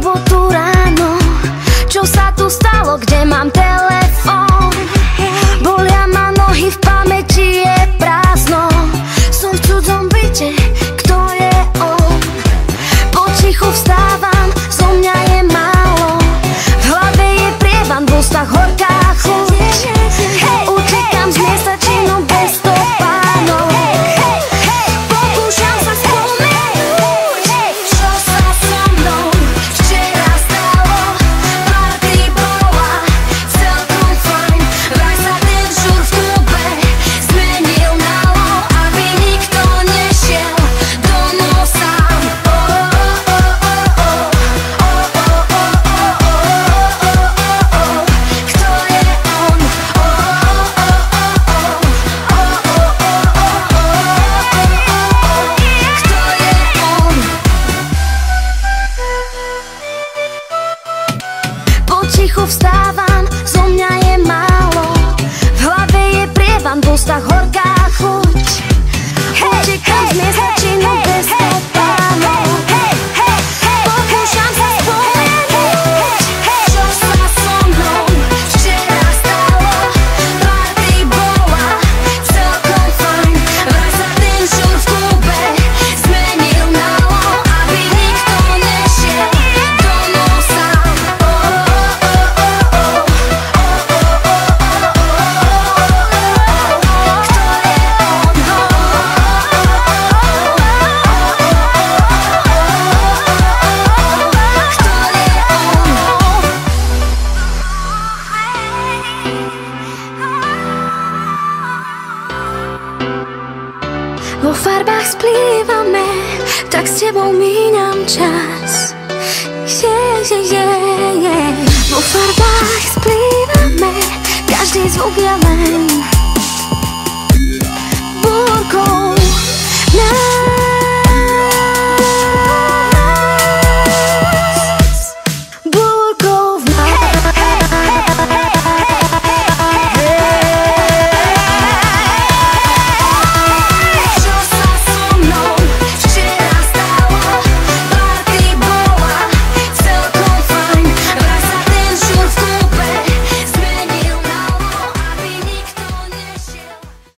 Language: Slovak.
sobotu ráno. Čo sa tu stalo, kde mám telefón? Bolia ma nohy, v pamäti je prázdno. Som v cudzom byte, kto je on? Potichu vstávam, zo mňa je málo. V hlave je prievan, v ústach horká chuť. Utekám z miesta činu bez stopánov. Pokúšam sa spomenúť, čo sa so mnou včera stalo. Party bola celkom fajn, vraj sa ten žur v klube zmenil na lov, aby nikto nešiel domov sám. Kto je on? Kto je on? Potichu vstávam, zo mňa je málo. V hlave je prievan, v ústach horká chuť. Utekám z miesta činu bez stopánov. Pokúšam sa spomenúť, čo sa so mnou včera stalo. Party bola celkom fajn, vraj sa ten žur v klube zmenil na lov, aby nikto nešiel domov sám. Vo farbách splývame, tak s tebou míňam čas. Vo farbách splývame, každý zvuk je len